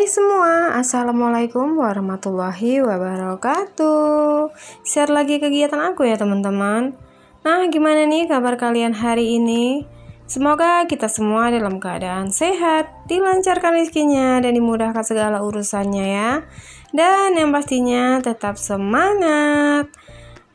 semua, Assalamualaikum warahmatullahi wabarakatuh. Share lagi kegiatan aku ya teman-teman. Nah, gimana nih kabar kalian hari ini? Semoga kita semua dalam keadaan sehat, dilancarkan rezekinya dan dimudahkan segala urusannya ya. Dan yang pastinya tetap semangat.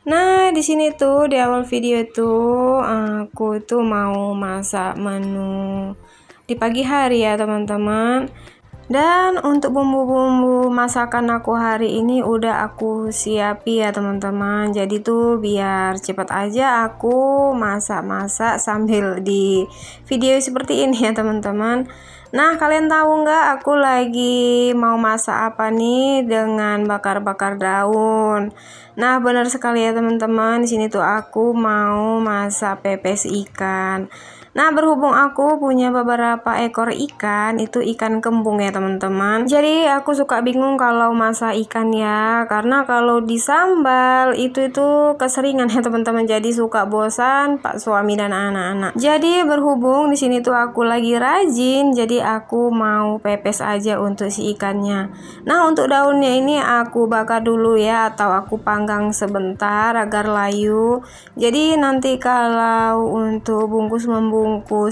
Nah, di sini tuh di awal video tuh aku tuh mau masak menu di pagi hari ya teman-teman. Dan untuk bumbu-bumbu masakan aku hari ini udah aku siapi ya teman-teman. Jadi tuh biar cepat aja aku masak-masak sambil di video seperti ini ya teman-teman. Nah, kalian tahu nggak aku lagi mau masak apa nih dengan bakar-bakar daun. Nah, benar sekali ya teman-teman. Di sini tuh aku mau masak pepes ikan. Nah, berhubung aku punya beberapa ekor ikan, itu ikan kembung ya teman-teman. Jadi aku suka bingung kalau masak ikan ya, karena kalau disambal itu keseringan ya teman-teman. Jadi suka bosan Pak suami dan anak-anak. Jadi berhubung di sini tuh aku lagi rajin, jadi aku mau pepes aja untuk si ikannya. Nah, untuk daunnya ini aku bakar dulu ya, atau aku panggang sebentar agar layu. Jadi nanti kalau untuk bungkus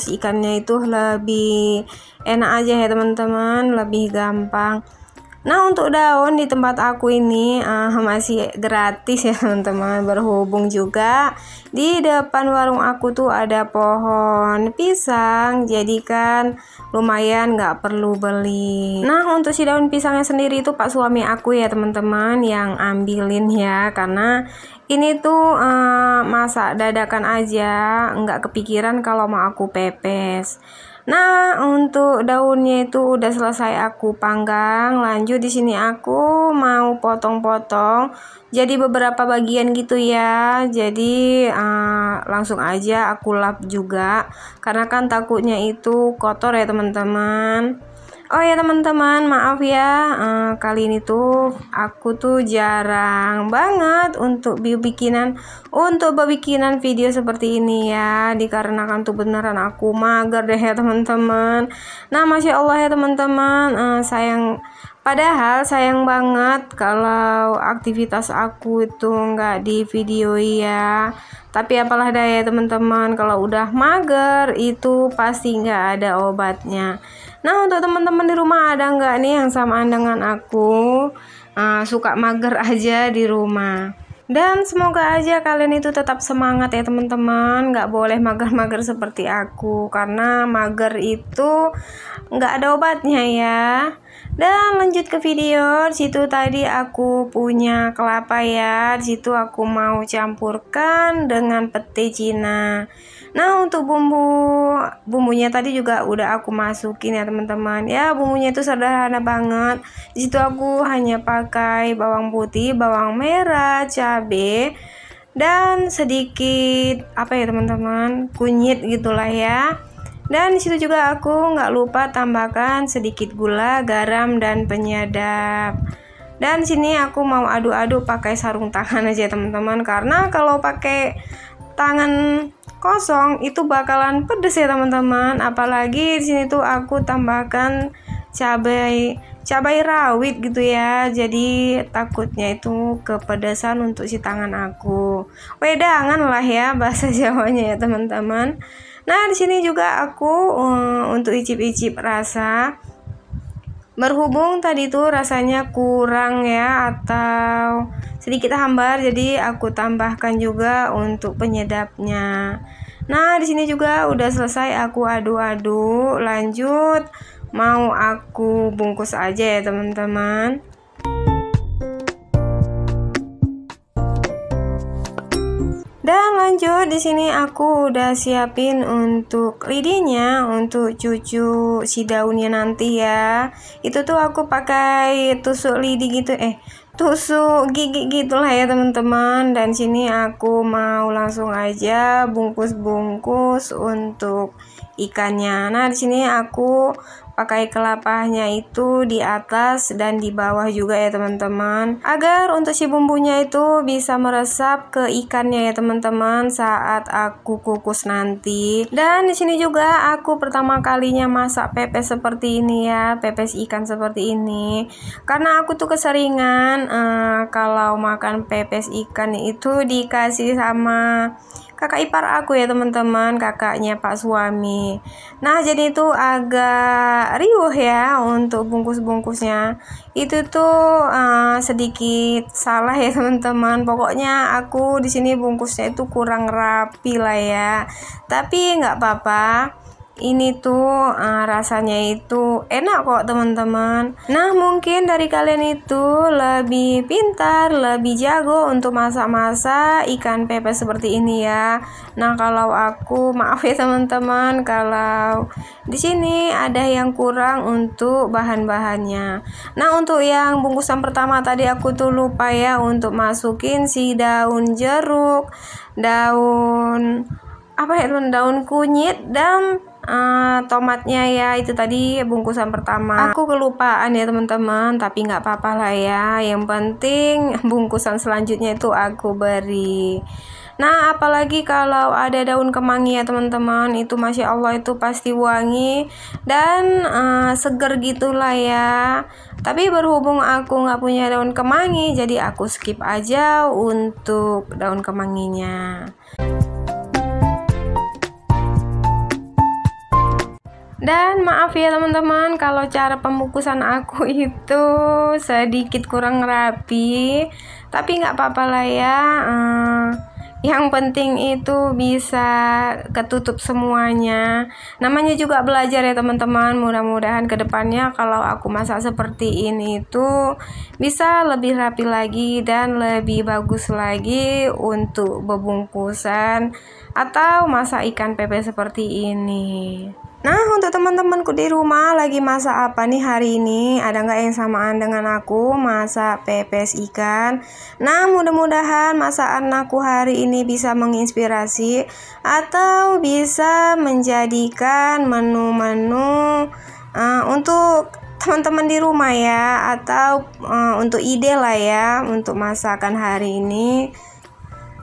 ikannya itu lebih enak aja ya teman-teman, lebih gampang. Nah, untuk daun di tempat aku ini masih gratis ya teman-teman, berhubung juga di depan warung aku tuh ada pohon pisang, jadi kan lumayan nggak perlu beli. Nah, untuk si daun pisangnya sendiri itu Pak suami aku ya teman-teman yang ambilin ya, karena ini tuh masak dadakan aja, nggak kepikiran kalau mau aku pepes. Nah, untuk daunnya itu udah selesai aku panggang. Lanjut di sini aku mau potong-potong jadi beberapa bagian gitu ya. Jadi langsung aja aku lap juga, karena kan takutnya itu kotor ya teman-teman. Oh ya teman-teman, maaf ya, kali ini tuh aku tuh jarang banget untuk bikinan video seperti ini ya, dikarenakan tuh beneran aku mager deh ya teman-teman. Nah, Masya Allah ya teman-teman, padahal sayang banget kalau aktivitas aku itu nggak di video ya. Tapi apalah daya teman-teman, kalau udah mager itu pasti nggak ada obatnya. Nah, untuk teman-teman di rumah ada nggak nih yang samaan dengan aku, suka mager aja di rumah? Dan semoga aja kalian itu tetap semangat ya teman-teman, nggak boleh mager-mager seperti aku, karena mager itu nggak ada obatnya ya. Dan lanjut ke video. Di situ tadi aku punya kelapa ya, di situ aku mau campurkan dengan pete Cina. Nah, untuk bumbunya tadi juga udah aku masukin ya teman-teman. Ya, bumbunya itu sederhana banget. Di situ aku hanya pakai bawang putih, bawang merah, cabai, dan sedikit apa ya teman-teman, kunyit gitulah ya. Dan disitu juga aku nggak lupa tambahkan sedikit gula, garam, dan penyedap. Dan sini aku mau aduk-aduk pakai sarung tangan aja teman-teman, karena kalau pakai tangan kosong itu bakalan pedes ya teman-teman. Apalagi di sini tuh aku tambahkan cabai rawit gitu ya, jadi takutnya itu kepedesan untuk si tangan aku. Wedangan lah ya bahasa Jawanya ya teman-teman. Nah, di sini juga aku untuk icip-icip rasa. Berhubung tadi tuh rasanya kurang ya, atau sedikit hambar, jadi aku tambahkan juga untuk penyedapnya. Nah, di sini juga udah selesai aku aduk-aduk. Lanjut mau aku bungkus aja ya teman-teman. Dan lanjut di sini aku udah siapin untuk lidinya, untuk cucu si daunnya nanti ya. Itu tuh aku pakai tusuk lidi gitu, tusuk gigi gitulah ya teman-teman. Dan sini aku mau langsung aja bungkus-bungkus untuk ikannya. Nah, di sini aku pakai kelapanya itu di atas dan di bawah juga ya teman-teman, agar untuk si bumbunya itu bisa meresap ke ikannya ya teman-teman saat aku kukus nanti. Dan di sini juga aku pertama kalinya masak pepes seperti ini ya, pepes ikan seperti ini, karena aku tuh keseringan kalau makan pepes ikan itu dikasih sama kakak ipar aku ya teman-teman, kakaknya Pak suami. Nah, jadi itu agak riuh ya untuk bungkus-bungkusnya. Itu tuh sedikit salah ya teman-teman. Pokoknya aku di sini bungkusnya itu kurang rapi lah ya. Tapi nggak apa-apa. Ini tuh rasanya itu enak kok teman-teman. Nah, mungkin dari kalian itu lebih pintar, lebih jago untuk masak-masak ikan pepes seperti ini ya. Nah, kalau aku maaf ya teman-teman, kalau di sini ada yang kurang untuk bahan-bahannya. Nah, untuk yang bungkusan pertama tadi aku tuh lupa ya untuk masukin si daun jeruk, daun apa ya teman, daun kunyit dan tomatnya ya. Itu tadi bungkusan pertama aku kelupaan ya teman-teman, tapi nggak apa-apa lah ya, yang penting bungkusan selanjutnya itu aku beri. Nah, apalagi kalau ada daun kemangi ya teman-teman, itu masya Allah itu pasti wangi dan seger gitulah ya. Tapi berhubung aku nggak punya daun kemangi, jadi aku skip aja untuk daun kemanginya. Dan maaf ya teman-teman kalau cara pembungkusan aku itu sedikit kurang rapi, tapi nggak apa-apa lah ya. Yang penting itu bisa ketutup semuanya. Namanya juga belajar ya teman-teman. Mudah-mudahan kedepannya kalau aku masak seperti ini itu bisa lebih rapi lagi dan lebih bagus lagi untuk bebungkusan atau masak ikan pepe seperti ini. Nah, untuk teman-temanku di rumah lagi masak apa nih hari ini? Ada nggak yang samaan dengan aku masak pepes ikan? Nah, mudah-mudahan masakan aku hari ini bisa menginspirasi atau bisa menjadikan menu-menu untuk teman-teman di rumah ya, atau untuk ide lah ya untuk masakan hari ini.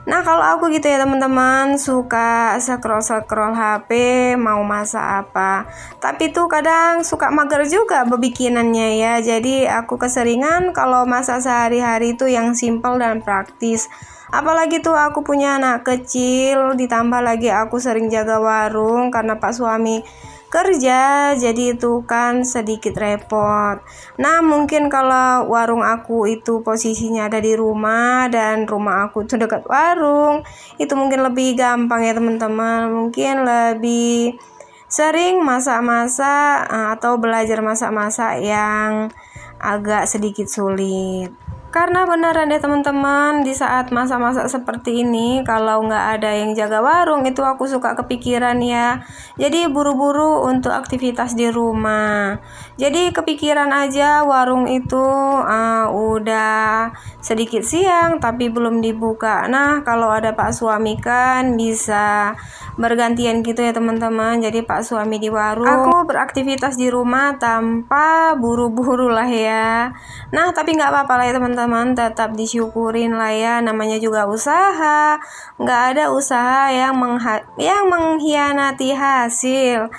Nah, kalau aku gitu ya teman-teman, suka scroll HP mau masak apa, tapi tuh kadang suka mager juga bebikinannya ya. Jadi aku keseringan kalau masak sehari-hari itu yang simple dan praktis. Apalagi tuh aku punya anak kecil, ditambah lagi aku sering jaga warung karena Pak suami kerja, jadi itu kan sedikit repot. Nah, mungkin kalau warung aku itu posisinya ada di rumah dan rumah aku itu dekat warung, itu mungkin lebih gampang ya teman-teman. Mungkin lebih sering masak-masak atau belajar masak-masak yang agak sedikit sulit. Karena beneran deh teman-teman, di saat masak-masak seperti ini, kalau nggak ada yang jaga warung, itu aku suka kepikiran ya. Jadi buru-buru untuk aktivitas di rumah. Jadi kepikiran aja warung itu udah sedikit siang, tapi belum dibuka. Nah, kalau ada Pak suami kan bisa bergantian gitu ya teman-teman. Jadi Pak suami di warung, aku beraktivitas di rumah tanpa buru-buru lah ya. Nah, tapi nggak apa-apa lah ya teman-teman, tetap disyukurin lah ya, namanya juga usaha. Nggak ada usaha yang mengkhianati hasil.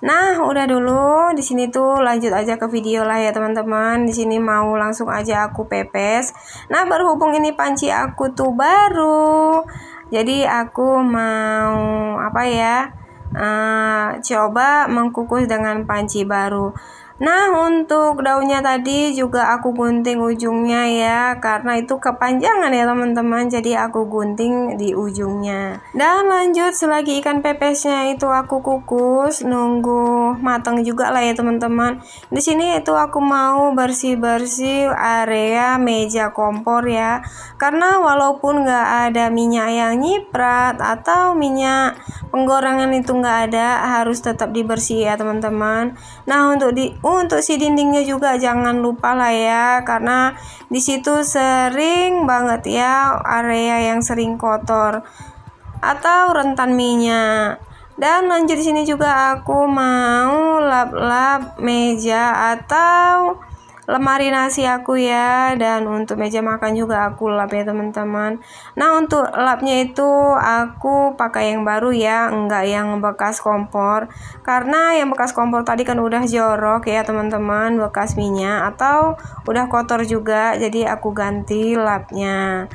Nah, udah dulu di sini tuh lanjut aja ke video lah ya teman-teman. Di sini mau langsung aja aku pepes. Nah, berhubung ini panci aku tuh baru, jadi aku mau coba mengkukus dengan panci baru. Nah, untuk daunnya tadi juga aku gunting ujungnya ya, karena itu kepanjangan ya teman-teman, jadi aku gunting di ujungnya. Dan lanjut, selagi ikan pepesnya itu aku kukus, nunggu matang juga lah ya teman-teman. Di sini itu aku mau bersih-bersih area meja kompor ya, karena walaupun nggak ada minyak yang nyiprat atau minyak penggorengan itu nggak ada, harus tetap dibersih ya teman-teman. Nah, untuk si dindingnya juga jangan lupa lah ya, karena di situ sering banget ya area yang sering kotor atau rentan minyak. Dan lanjut di sini juga aku mau lap-lap meja atau lemari nasi aku ya, dan untuk meja makan juga aku lap ya teman-teman. Nah untuk lapnya itu aku pakai yang baru ya, enggak yang bekas kompor, karena yang bekas kompor tadi kan udah jorok ya teman-teman, bekas minyak atau udah kotor juga, jadi aku ganti lapnya.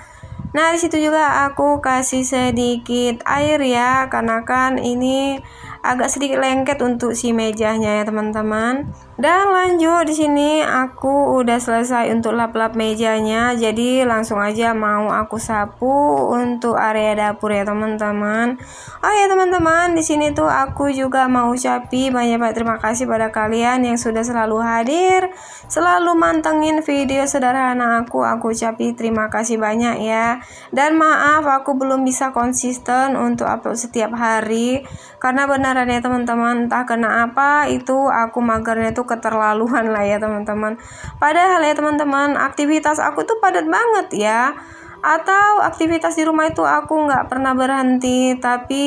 Nah disitu juga aku kasih sedikit air ya, karena kan ini agak sedikit lengket untuk si mejanya ya teman-teman. Dan lanjut di sini aku udah selesai untuk lap-lap mejanya, jadi langsung aja mau aku sapu untuk area dapur ya teman-teman. Oh ya teman-teman, di sini tuh aku juga mau ucapi banyak-banyak terima kasih pada kalian yang sudah selalu hadir, selalu mantengin video sederhana aku ucapi terima kasih banyak ya. Dan maaf aku belum bisa konsisten untuk upload setiap hari, karena beneran ya teman-teman, entah kenapa itu aku magernya tuh keterlaluan lah ya teman-teman. Padahal ya teman-teman, aktivitas aku tuh padat banget ya, atau aktivitas di rumah itu aku nggak pernah berhenti. Tapi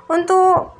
untuk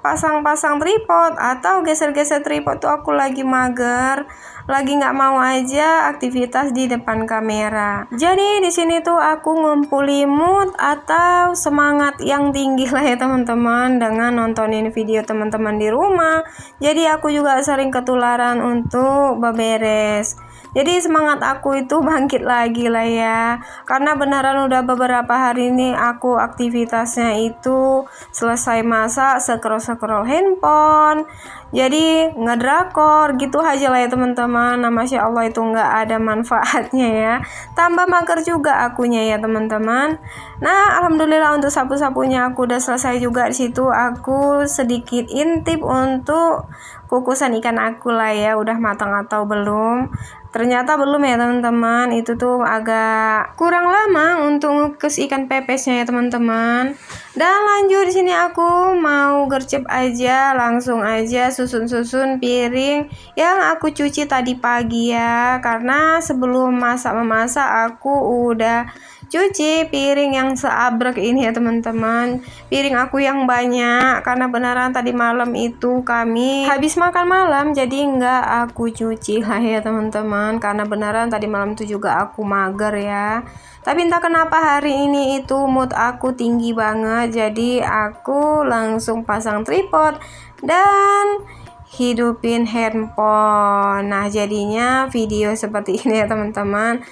pasang-pasang tripod atau geser-geser tripod tuh aku lagi mager, lagi nggak mau aja aktivitas di depan kamera. Jadi di sini tuh aku ngumpulin mood atau semangat yang tinggi lah ya teman-teman dengan nontonin video teman-teman di rumah. Jadi aku juga sering ketularan untuk beberes. Jadi semangat aku itu bangkit lagi lah ya, karena beneran udah beberapa hari ini aku aktivitasnya itu selesai masak scroll handphone, jadi ngedrakor gitu aja lah ya teman-teman. Nah masya Allah itu nggak ada manfaatnya ya, tambah mager juga akunya ya teman-teman. Nah alhamdulillah untuk sapu-sapunya aku udah selesai juga. Di situ aku sedikit intip untuk kukusan ikan aku lah ya, udah matang atau belum. Ternyata belum ya teman-teman, itu tuh agak kurang lama untuk ngukus ikan pepesnya ya teman-teman. Dan lanjut di sini aku mau gercep aja, langsung aja susun-susun piring yang aku cuci tadi pagi ya, karena sebelum memasak aku udah cuci piring yang seabrek ini ya teman-teman. Piring aku yang banyak karena beneran tadi malam itu kami habis makan malam, jadi nggak aku cuci lah ya teman-teman, karena beneran tadi malam itu juga aku mager ya. Tapi entah kenapa hari ini itu mood aku tinggi banget, jadi aku langsung pasang tripod dan hidupin handphone. Nah jadinya video seperti ini ya teman-teman.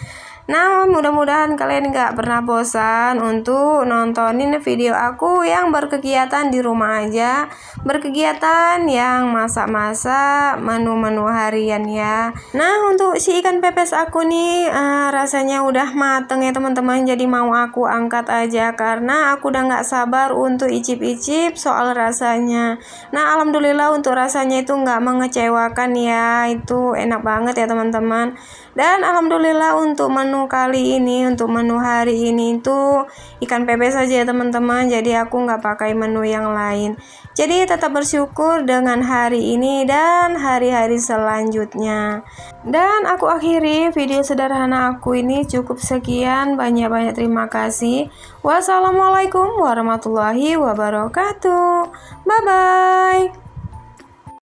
Nah mudah-mudahan kalian gak pernah bosan untuk nontonin video aku yang berkegiatan di rumah aja, berkegiatan yang masak-masak menu-menu harian ya. Nah untuk si ikan pepes aku nih rasanya udah mateng ya teman-teman, jadi mau aku angkat aja karena aku udah gak sabar untuk icip-icip soal rasanya. Nah alhamdulillah untuk rasanya itu gak mengecewakan ya, itu enak banget ya teman-teman. Dan alhamdulillah untuk menu kali ini, untuk menu hari ini itu ikan pepes saja ya teman-teman, jadi aku nggak pakai menu yang lain. Jadi tetap bersyukur dengan hari ini dan hari-hari selanjutnya. Dan aku akhiri video sederhana aku ini cukup sekian, banyak-banyak terima kasih. Wassalamualaikum warahmatullahi wabarakatuh. Bye-bye.